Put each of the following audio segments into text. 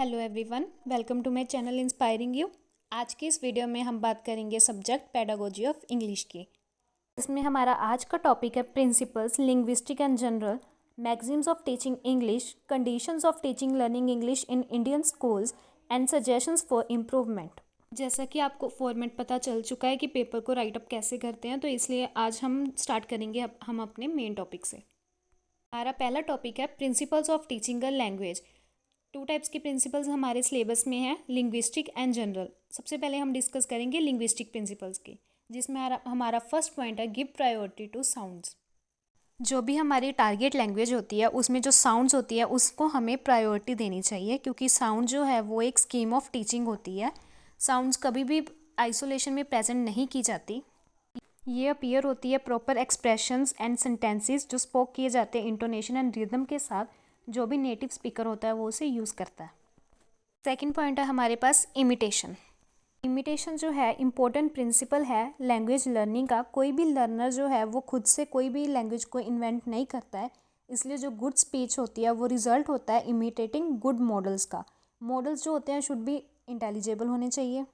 Hello everyone, welcome to my channel inspiring you. आज की इस वीडियो में हम बात करेंगे सब्जेक्ट पेडागोजी ऑफ इंग्लिश की। इसमें हमारा आज का टॉपिक है principles linguistic and general, maxims of teaching English, conditions of teaching learning English in Indian schools and suggestions for improvement. जैसा कि आपको फॉर्मेट पता चल चुका है कि पेपर को राइट अप कैसे करते हैं, तो इसलिए आज हम स्टार्ट करेंगे हम अपने मेन टॉपिक से। हमारा पहला टॉपिक है principles of teaching a language. Two types के प्रिंसिपल्स हमारे सिलेबस में हैं, लिंग्विस्टिक एंड जनरल। सबसे पहले हम डिस्कस करेंगे लिंग्विस्टिक प्रिंसिपल्स की, जिसमें हमारा फर्स्ट पॉइंट है गिव प्रायोरिटी टू साउंड्स। जो भी हमारी टारगेट लैंग्वेज होती है उसमें जो साउंड्स होती है उसको हमें प्रायोरिटी देनी चाहिए, क्योंकि साउंड जो है वो एक स्कीम ऑफ टीचिंग होती है। साउंड्स कभी भी आइसोलेशन में प्रेजेंट नहीं की जाती। ये अपीयर होती है प्रॉपर एक्सप्रेशंस एंड सेंटेंसेस जो स्पोक किए जाते हैं इंटोनेशन एंड रिदम के साथ, जो भी नेटिव स्पीकर होता है वो उसे यूज़ करता है। सेकंड पॉइंट है हमारे पास इमिटेशन। इमिटेशन जो है इम्पोर्टेंट प्रिंसिपल है लैंग्वेज लर्निंग का। कोई भी लर्नर जो है वो खुद से कोई भी लैंग्वेज को इन्वेंट नहीं करता है, इसलिए जो गुड स्पीच होती है वो रिजल्ट होता है इमिटेटिंग गुड मॉडल्स का। मॉडल्स जो होते हैं शुड बी इंटेलिजिबल होने चाहिए।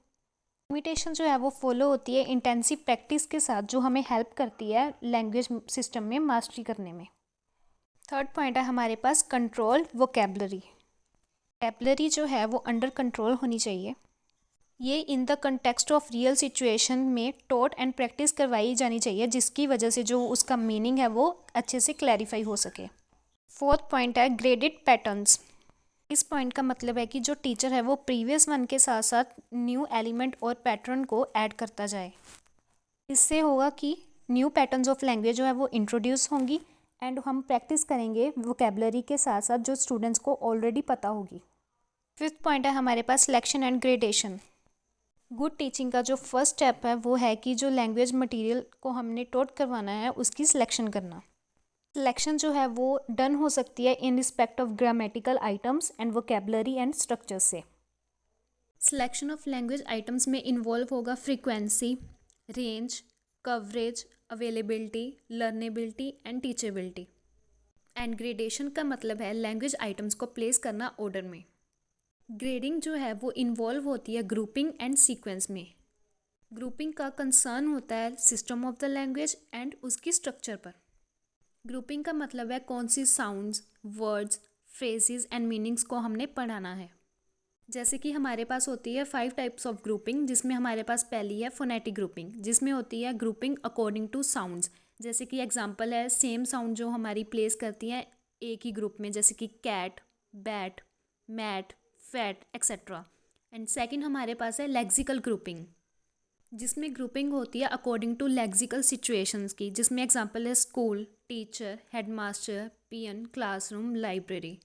इमिटेशन जो है वो फॉलो होती है इंटेंसिव प्रैक्टिस के साथ, जो हमें हेल्प करती है लैंग्वेज सिस्टम में मास्टरी करने में। थर्ड पॉइंट है हमारे पास कंट्रोल वोकैबलरी। वोकैबलरी जो है वो अंडर कंट्रोल होनी चाहिए। ये in the context of real situation में टॉट एंड प्रैक्टिस करवाई जानी चाहिए, जिसकी वजह से जो उसका मीनिंग है वो अच्छे से क्लैरिफाई हो सके। फोर्थ पॉइंट है ग्रेडेड पैटर्न्स। इस पॉइंट का मतलब है कि जो टीचर है वो प्रीवियस वन के साथ साथ न्यू एलिमेंट और पैटर्न को ऐड करता जाए। इससे होगा कि न्यू पैटर्न्स ऑफ लैंग्वेज जो है वो इंट्रोड्यूस होंगी एंड हम प्रैक्टिस करेंगे वोकैबलरी के साथ साथ जो स्टूडेंट्स को ऑलरेडी पता होगी। फिफ्थ पॉइंट है हमारे पास selection and gradation. Good teaching का जो फर्स्ट स्टेप है वो है कि जो लैंग्वेज मटेरियल को हमने टॉट करवाना है उसकी सिलेक्शन करना। सिलेक्शन जो है वो डन हो सकती है in respect of grammatical items and vocabulary and structure से। सिलेक्शन ऑफ लैंग्वेज आइटम्स में इन्वॉल्व होगा frequency, range, coverage, availability, लर्नेबिलिटी and teachability. And gradation का मतलब है लैंग्वेज आइटम्स को प्लेस करना ऑर्डर में। ग्रेडिंग जो है वो इन्वॉल्व होती है ग्रुपिंग एंड सीक्वेंस में। ग्रुपिंग का कंसर्न होता है system of the language and उसकी स्ट्रक्चर पर। ग्रुपिंग का मतलब है कौन सी sounds, words, phrases and meanings को हमने पढ़ाना है। जैसे कि हमारे पास होती है 5 टाइप्स ऑफ ग्रुपिंग, जिसमें हमारे पास पहली है फोनेटिक ग्रुपिंग, जिसमें होती है ग्रुपिंग अकॉर्डिंग टू साउंड्स। जैसे कि एग्जांपल है सेम साउंड जो हमारी प्लेस करती हैं एक ही ग्रुप में, जैसे कि cat, bat, mat, fat etcetera. And second हमारे पास है लेक्सिकल ग्रुपिंग, जिसमें ग्रुपिंग होती है अकॉर्डिंग टू लेक्सिकल सिचुएशंस की, जिसमें एग्जांपल है school, teacher, headmaster, PN, classroom, library.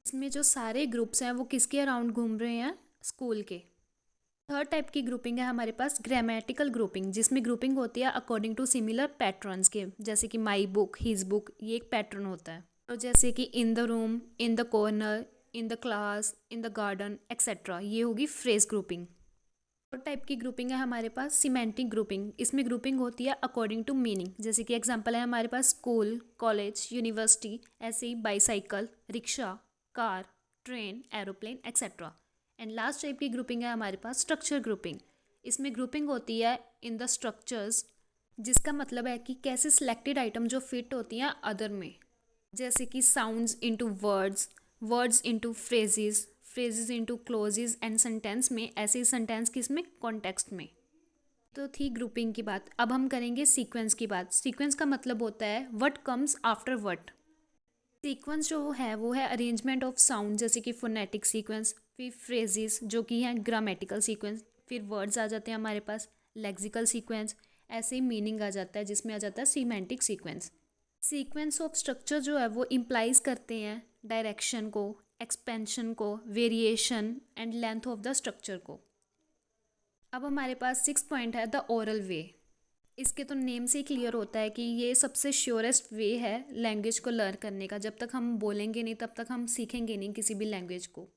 इसमें जो सारे ग्रुप्स हैं वो किसके अराउंड घूम रहे हैं? स्कूल के। थर्ड टाइप की ग्रुपिंग है हमारे पास ग्रामेटिकल ग्रुपिंग, जिसमें ग्रुपिंग होती है अकॉर्डिंग टू सिमिलर पैटर्न्स के, जैसे कि माई बुक, हिज बुक, ये एक पैटर्न होता है। तो जैसे कि in the room, in the corner, in the class, in the garden etcetera, ये होगी फ्रेज ग्रुपिंग। और टाइप की ग्रुपिंग है हमारे पास सिमेंटिक ग्रुपिंग। इसमें ग्रुपिंग होती है अकॉर्डिंग टू मीनिंग, जैसे कि एग्जांपल है हमारे पास स्कूल, कॉलेज, यूनिवर्सिटी, ऐसे ही bicycle, rickshaw, car, train, aeroplane etcetera. And last type की ग्रुपिंग है हमारे पास स्ट्रक्चर ग्रुपिंग। इसमें ग्रुपिंग होती है इन द स्ट्रक्चर्स, जिसका मतलब है कि कैसे सिलेक्टेड आइटम जो फिट होती हैं अदर में, जैसे कि sounds into words, words into phrases, phrases into clauses and sentence में, ऐसे ही सेंटेंस किस में? कॉन्टेक्स्ट में। तो थी ग्रुपिंग की बात। अब हम करेंगे सीक्वेंस की बात। सीक्वेंस का मतलब होता है what comes after what. Sequence जो है वो है अरेंजमेंट ऑफ साउंड, जैसे कि फोनेटिक सीक्वेंस, फिर फ्रेजेस जो कि हैं ग्रामेटिकल सीक्वेंस, फिर वर्ड्स आ जाते हैं हमारे पास लेक्सिकल सीक्वेंस, ऐसे ही मीनिंग आ जाता है जिसमें आ जाता है semantic sequence. Sequence of structure जो है वो इम्प्लाइज करते हैं डायरेक्शन को, एक्सपेंशन को, variation and length of the structure को। अब हमारे पास 6 पॉइंट है द ओरल वे। इसके तो नेम से ही क्लियर होता है कि ये सबसे श्योरेस्ट वे है लैंग्वेज को लर्न करने का। जब तक हम बोलेंगे नहीं तब तक हम सीखेंगे नहीं किसी भी लैंग्वेज को।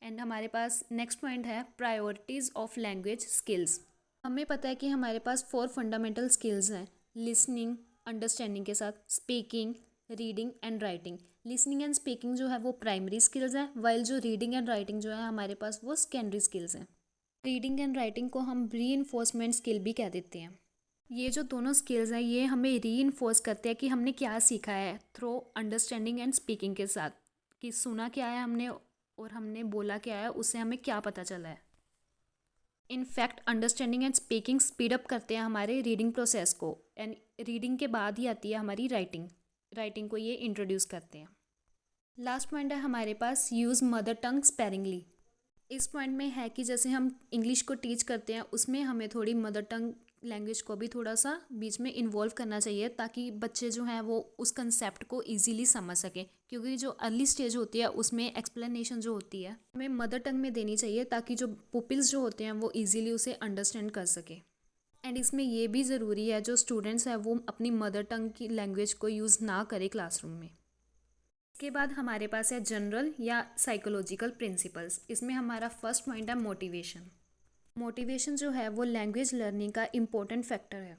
एंड हमारे पास नेक्स्ट पॉइंट है प्रायोरिटीज़ ऑफ लैंग्वेज स्किल्स। हमें पता है कि हमारे पास 4 फंडामेंटल स्किल्स हैं लिसनिंग, अंडरस्टैंडिंग के साथ speaking, reading and writing. Listening and speaking जो है वो प्राइमरी स्किल्स हैं, वाइल जो रीडिंग एंड राइटिंग जो है हमारे पास वो सेकेंडरी स्किल्स हैं। रीडिंग एंड राइटिंग को हम रीइंफोर्समेंट स्किल भी कह देते हैं। ये जो दोनों स्किल्स हैं ये हमें रीइंफोर्स करते हैं कि हमने क्या सीखा है थ्रू अंडरस्टैंडिंग एंड स्पीकिंग के साथ, कि सुना क्या है हमने और हमने बोला क्या है, उससे हमें क्या पता चला है। In fact understanding and speaking speed up करते हैं हमारे रीडिंग प्रोसेस को, एंड रीडिंग के बाद ही आती है हमारी राइटिंग को ये इंट्रोड्यूस करते हैं। लास्ट पॉइंट है हमारे पास यूज़ मदर टंग स्पेरिंगली। इस पॉइंट में है कि जैसे हम इंग्लिश को टीच करते हैं उसमें हमें थोड़ी मदर टंग लैंग्वेज को भी थोड़ा सा बीच में इन्वॉल्व करना चाहिए, ताकि बच्चे जो हैं वो उस कंसेप्ट को इजीली समझ सकें, क्योंकि जो अर्ली स्टेज होती है उसमें एक्सप्लेनेशन जो होती है हमें मदर टंग में देनी चाहिए, ताकि जो पुपिल्स जो होते हैं वो इजीली उसे अंडरस्टैंड कर सकें। एंड इसमें ये भी ज़रूरी है जो स्टूडेंट्स हैं वो अपनी मदर टंग की लैंग्वेज को यूज़ ना करें क्लासरूम में। इसके बाद हमारे पास है जनरल या साइकोलॉजिकल प्रिंसिपल्स। इसमें हमारा फर्स्ट पॉइंट है मोटिवेशन। मोटिवेशन जो है वो लैंग्वेज लर्निंग का इम्पोर्टेंट फैक्टर है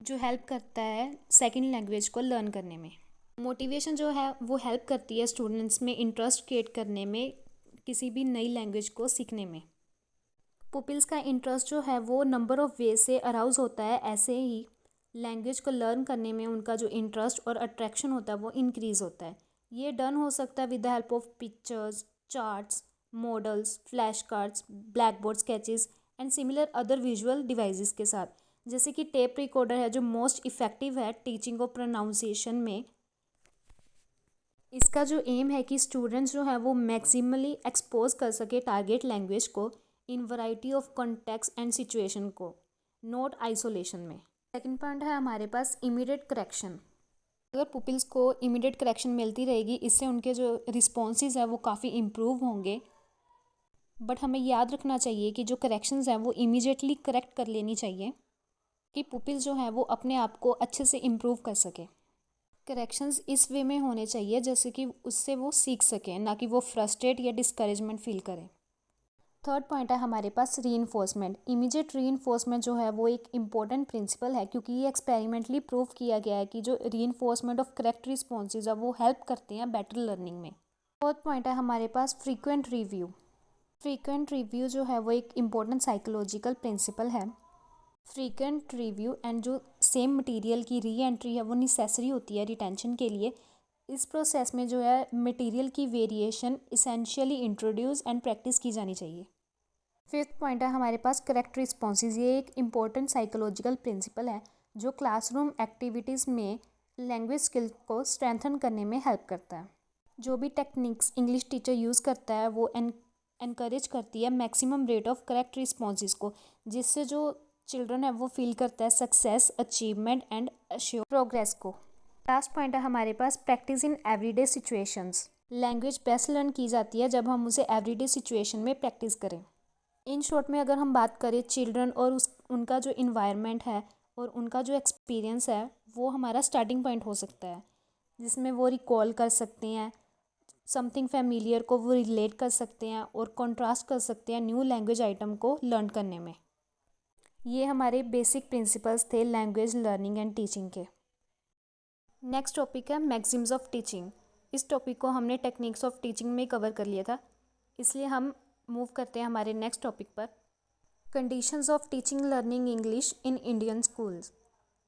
जो हेल्प करता है सेकंड लैंग्वेज को लर्न करने में। मोटिवेशन जो है वो हेल्प करती है स्टूडेंट्स में इंटरेस्ट क्रिएट करने में, किसी भी नई लैंग्वेज को सीखने में। पुपिल्स का इंटरेस्ट जो है वो नंबर ऑफ़ वे से अराउज होता है, ऐसे ही लैंग्वेज को लर्न करने में उनका जो इंटरेस्ट और अट्रैक्शन होता है वो इंक्रीज़ होता है। ये डन हो सकता है with the help of pictures, charts, models, flash cards, black board sketches and similar other visual devices के साथ, जैसे कि टेप रिकॉर्डर है जो मोस्ट इफ़ेक्टिव है टीचिंग ऑफ प्रोनाउंसिएशन में। इसका जो एम है कि स्टूडेंट्स जो है वो मैक्सिमली एक्सपोज कर सके टारगेट लैंग्वेज को इन variety of context and situation को, नोट आइसोलेशन में। सेकंड पॉइंट है हमारे पास इमीडिएट करेक्शन। अगर पुपिल्स को इमीडिएट करेक्शन मिलती रहेगी इससे उनके जो रिस्पॉन्सेज है वो काफ़ी इम्प्रूव होंगे। बट हमें याद रखना चाहिए कि जो करेक्शंस हैं वो इमीडिएटली करेक्ट कर लेनी चाहिए कि पुपिल्स जो है वो अपने आप को अच्छे से इम्प्रूव कर सके। करेक्शंस इस वे में होने चाहिए जैसे कि उससे वो सीख सकें, ना कि वो फ्रस्ट्रेट या डिस्करेजमेंट फील करें। थर्ड पॉइंट है हमारे पास रीइंफोर्समेंट। इमीडिएट रीइंफोर्समेंट जो है वो एक इम्पॉर्टेंट प्रिंसिपल है, क्योंकि ये एक्सपेरिमेंटली प्रूव किया गया है कि जो रीइंफोर्समेंट ऑफ करेक्ट रिस्पॉन्सेज है वो हेल्प करते हैं बेटर लर्निंग में। फोर्थ पॉइंट है हमारे पास फ्रीक्वेंट रिव्यू। फ्रीक्वेंट रिव्यू जो है वो एक इम्पॉर्टेंट साइकोलॉजिकल प्रिंसिपल है। फ्रीक्वेंट रिव्यू एंड जो सेम मटेरियल की री एंट्री है वो नेसेसरी होती है रिटेंशन के लिए। इस प्रोसेस में जो है मटेरियल की variation essentially introduce and practice की जानी चाहिए। फिफ्थ पॉइंट है हमारे पास करेक्ट रिस्पॉन्सेज। ये एक इम्पॉर्टेंट साइकोलॉजिकल प्रिंसिपल है जो क्लासरूम एक्टिविटीज़ में लैंग्वेज स्किल को स्ट्रेंथन करने में हेल्प करता है। जो भी टेक्निक्स इंग्लिश टीचर यूज़ करता है वो एनकरेज करती है maximum rate of correct responses को, जिससे जो चिल्ड्रन है वो फील करता है success, achievement and assure progress को। लास्ट पॉइंट है हमारे पास practice in everyday situations. Language best learn की जाती है जब हम उसे एवरीडे सिचुएशन में प्रैक्टिस करें। इन शॉर्ट में अगर हम बात करें चिल्ड्रन और उनका जो इन्वायरमेंट है और उनका जो एक्सपीरियंस है वो हमारा स्टार्टिंग पॉइंट हो सकता है, जिसमें वो रिकॉल कर सकते हैं समथिंग फैमिलियर को, वो रिलेट कर सकते हैं और कंट्रास्ट कर सकते हैं न्यू लैंग्वेज आइटम को लर्न करने में। ये हमारे बेसिक प्रिंसिपल्स थे लैंग्वेज लर्निंग एंड टीचिंग के। नेक्स्ट टॉपिक है मैक्सिम्स ऑफ टीचिंग। इस टॉपिक को हमने टेक्निक्स ऑफ टीचिंग में कवर कर लिया था, इसलिए हम मूव करते हैं हमारे नेक्स्ट टॉपिक पर, conditions of teaching learning English in Indian schools.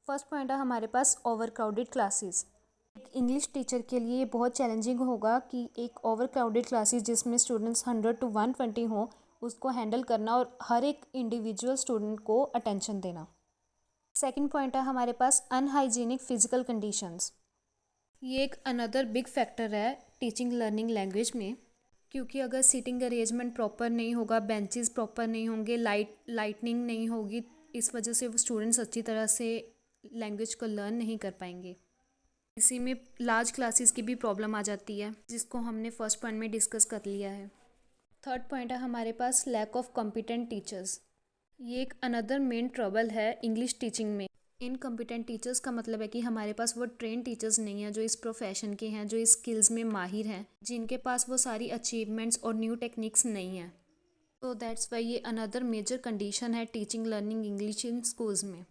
First point है हमारे पास ओवर क्राउडेड क्लासेस। एक इंग्लिश टीचर के लिए ये बहुत चैलेंजिंग होगा कि एक ओवर क्राउडेड क्लासेस जिसमें स्टूडेंट्स 100 to 120 हों उसको हैंडल करना और हर एक इंडिविजुअल स्टूडेंट को अटेंशन देना। सेकंड पॉइंट है हमारे पास अनहाइजीनिक फिजिकल कंडीशंस। ये एक अनदर बिग फैक्टर है टीचिंग लर्निंग लैंग्वेज में, क्योंकि अगर सीटिंग अरेंजमेंट प्रॉपर नहीं होगा, बेंचेस प्रॉपर नहीं होंगे, लाइटनिंग नहीं होगी, इस वजह से वो स्टूडेंट्स अच्छी तरह से लैंग्वेज को लर्न नहीं कर पाएंगे। इसी में लार्ज क्लासेस की भी प्रॉब्लम आ जाती है, जिसको हमने फर्स्ट पॉइंट में डिस्कस कर लिया है। थर्ड पॉइंट है हमारे पास लैक ऑफ कॉम्पिटेंट टीचर्स। ये एक अनदर मेन ट्रबल है इंग्लिश टीचिंग में। इनकम्पिटेंट टीचर्स का मतलब है कि हमारे पास वो ट्रेन टीचर्स नहीं हैं जो इस प्रोफेशन के हैं, जो इस स्किल्स में माहिर हैं, जिनके पास वो सारी अचीवमेंट्स और न्यू टेक्निक्स नहीं हैं। तो दैट्स वाई ये अनदर मेजर कंडीशन है teaching learning English in schools में।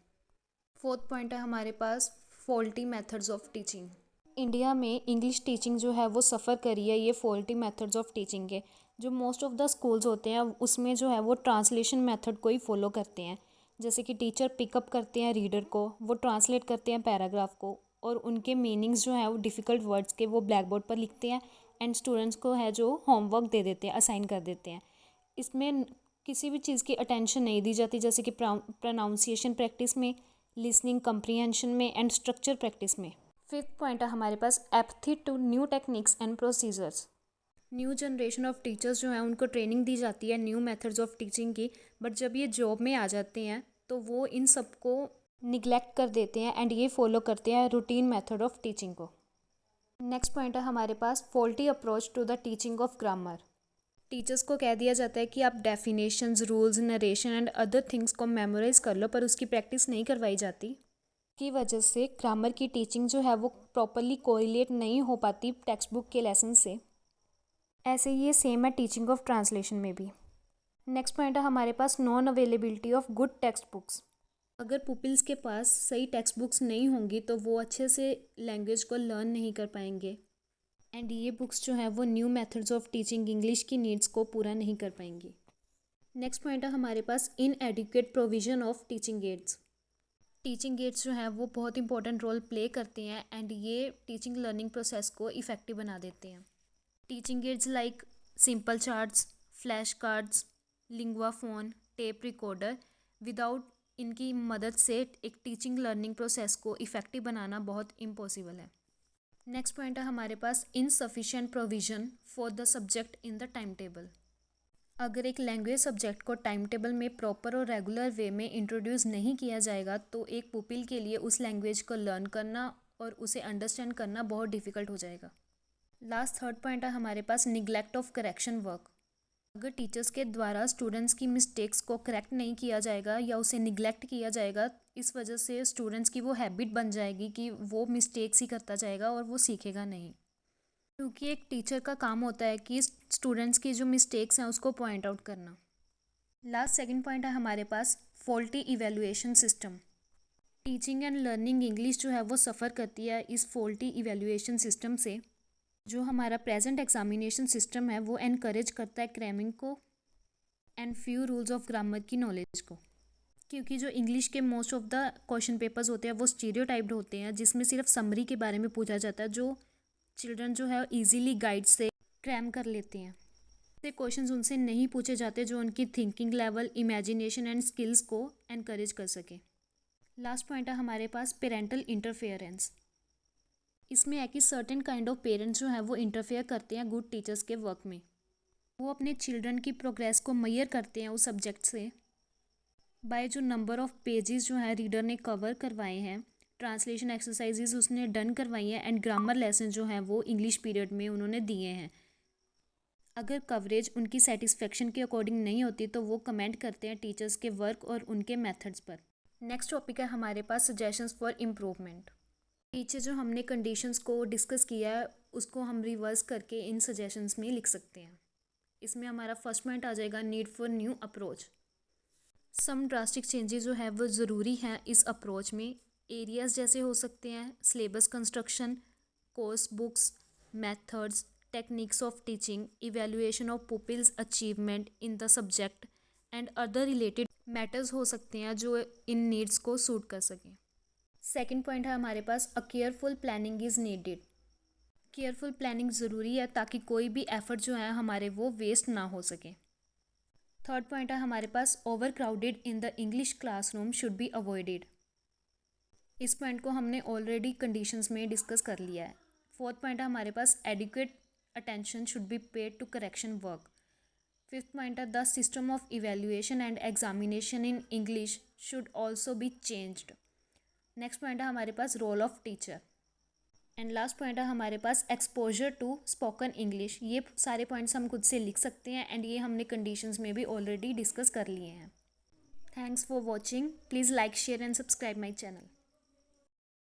फोर्थ पॉइंट है हमारे पास faulty methods of teaching. India में इंग्लिश टीचिंग जो है वो सफ़र करी है ये फॉल्टी मेथड्स ऑफ टीचिंग के। जो मोस्ट ऑफ़ द स्कूल्स होते हैं उसमें जो है वो ट्रांसलेशन मेथड को ही फॉलो करते हैं। जैसे कि टीचर पिकअप करते हैं रीडर को, वो ट्रांसलेट करते हैं पैराग्राफ को और उनके मीनिंग्स जो हैं वो डिफ़िकल्ट वर्ड्स के वो ब्लैक बोर्ड पर लिखते हैं एंड स्टूडेंट्स को है जो होमवर्क दे देते हैं, असाइन कर देते हैं। इसमें किसी भी चीज़ की अटेंशन नहीं दी जाती, जैसे कि प्रोनाउंसिएशन प्रैक्टिस में, लिसनिंग कम्प्रीहेंशन में एंड स्ट्रक्चर प्रैक्टिस में। फिफ्थ पॉइंट है हमारे पास apathy to new techniques and procedures. New generation of teachers जो हैं उनको ट्रेनिंग दी जाती है न्यू मेथड्स ऑफ टीचिंग की, बट जब ये जॉब में आ जाते हैं तो वो इन सबको निगलेक्ट कर देते हैं एंड ये फॉलो करते हैं रूटीन मेथड ऑफ टीचिंग को। नेक्स्ट पॉइंट है हमारे पास faulty approach to the teaching of grammar. Teachers को कह दिया जाता है कि आप definitions, rules, narration and other things को मेमोराइज कर लो, पर उसकी प्रैक्टिस नहीं करवाई जाती की वजह से ग्रामर की टीचिंग जो है वो प्रॉपरली कोरिलेट नहीं हो पाती टेक्स्ट बुक के लेसन से। ऐसे ही ये सेम है टीचिंग ऑफ ट्रांसलेशन में भी। नेक्स्ट पॉइंट है हमारे पास non availability of good text books. अगर पुपिल्स के पास सही टेक्स्ट बुक्स नहीं होंगी तो वो अच्छे से लैंग्वेज को लर्न नहीं कर पाएंगे एंड ये बुक्स जो है वो new methods of teaching English की नीड्स को पूरा नहीं कर पाएंगी। नेक्स्ट पॉइंट है हमारे पास inadequate provision of teaching aids. Teaching aids जो हैं वो बहुत इंपॉर्टेंट रोल प्ले करते हैं एंड ये टीचिंग लर्निंग प्रोसेस को इफ़ेक्टिव बना देते हैं। Teaching aids like simple charts, flash cards, linguaphone, tape recorder, without इनकी मदद से एक टीचिंग लर्निंग प्रोसेस को इफ़ेक्टिव बनाना बहुत इम्पॉसिबल है। नेक्स्ट पॉइंट है हमारे पास insufficient provision for the subject in the time table. अगर एक लैंग्वेज सब्जेक्ट को टाइम टेबल में प्रॉपर और रेगुलर वे में इंट्रोड्यूस नहीं किया जाएगा तो एक पुपिल के लिए उस लैंग्वेज को लर्न करना और उसे अंडरस्टैंड करना बहुत डिफ़िकल्ट हो जाएगा। लास्ट थर्ड पॉइंट है हमारे पास निगलेक्ट ऑफ करेक्शन वर्क। अगर टीचर्स के द्वारा स्टूडेंट्स की मिस्टेक्स को करेक्ट नहीं किया जाएगा या उसे निगलेक्ट किया जाएगा, इस वजह से स्टूडेंट्स की वो हैबिट बन जाएगी कि वो मिस्टेक्स ही करता जाएगा और वो सीखेगा नहीं। क्योंकि एक टीचर का काम होता है कि स्टूडेंट्स की जो मिस्टेक्स हैं उसको पॉइंट आउट करना। लास्ट सेकंड पॉइंट है हमारे पास faulty evaluation system. Teaching and learning English जो है वो सफ़र करती है इस फॉल्टी इवैल्यूएशन सिस्टम से। जो हमारा प्रेजेंट एग्जामिनेशन सिस्टम है वो एनकरेज करता है क्रैमिंग को and few rules of grammar की नॉलेज को। क्योंकि जो इंग्लिश के most of the question papers होते हैं वो स्टीरियोटाइप्ड होते हैं, जिसमें सिर्फ समरी के बारे में पूछा जाता है, जो चिल्ड्रन जो है इजीली गाइड से क्रैम कर लेते हैं। ऐसे क्वेश्चंस उनसे नहीं पूछे जाते जो उनकी thinking level, imagination and skills को एनकरेज कर सके। लास्ट पॉइंट है हमारे पास पेरेंटल इंटरफेरेंस। इसमें है कि सर्टेन काइंड ऑफ पेरेंट्स जो हैं वो इंटरफेयर करते हैं गुड टीचर्स के वर्क में। वो अपने चिल्ड्रन की प्रोग्रेस को मेजर करते हैं उस सब्जेक्ट से बाय जो नंबर ऑफ पेजेस जो है रीडर ने कवर करवाए हैं, ट्रांसलेशन एक्सरसाइजेज उसने डन करवाई हैं एंड ग्रामर लेसन जो हैं वो इंग्लिश पीरियड में उन्होंने दिए हैं। अगर कवरेज उनकी सेटिस्फेक्शन के अकॉर्डिंग नहीं होती तो वो कमेंट करते हैं टीचर्स के वर्क और उनके मेथड्स पर। नेक्स्ट टॉपिक है हमारे पास सजेशंस फॉर इम्प्रूवमेंट। पीछे जो हमने कंडीशंस को डिस्कस किया है उसको हम रिवर्स करके इन सजेशंस में लिख सकते हैं। इसमें हमारा फर्स्ट पॉइंट आ जाएगा need for new approach. Some drastic changes जो है वो ज़रूरी हैं इस अप्रोच में। एरियाज़ जैसे हो सकते हैं syllabus construction, course books, methods, techniques of teaching, evaluation of pupils achievement in the subject and other related matters हो सकते हैं जो इन नीड्स को सूट कर सकें। सेकंड पॉइंट है हमारे पास a careful planning is needed. Careful planning ज़रूरी है ताकि कोई भी एफर्ट जो है हमारे वो वेस्ट ना हो सके। थर्ड पॉइंट है हमारे पास over crowded in the English classroom should be avoided. इस पॉइंट को हमने ऑलरेडी कंडीशंस में डिस्कस कर लिया है। फोर्थ पॉइंट है हमारे पास adequate attention should be paid to correction work. Fifth point है the system of evaluation and examination in English should also be changed. Next point है हमारे पास role of teacher and last point है हमारे पास एक्सपोजर टू स्पोकन इंग्लिश। ये सारे points हम खुद से लिख सकते हैं एंड ये हमने कंडीशंस में भी ऑलरेडी डिस्कस कर लिए हैं। Thanks for watching. Please like, share and subscribe my channel.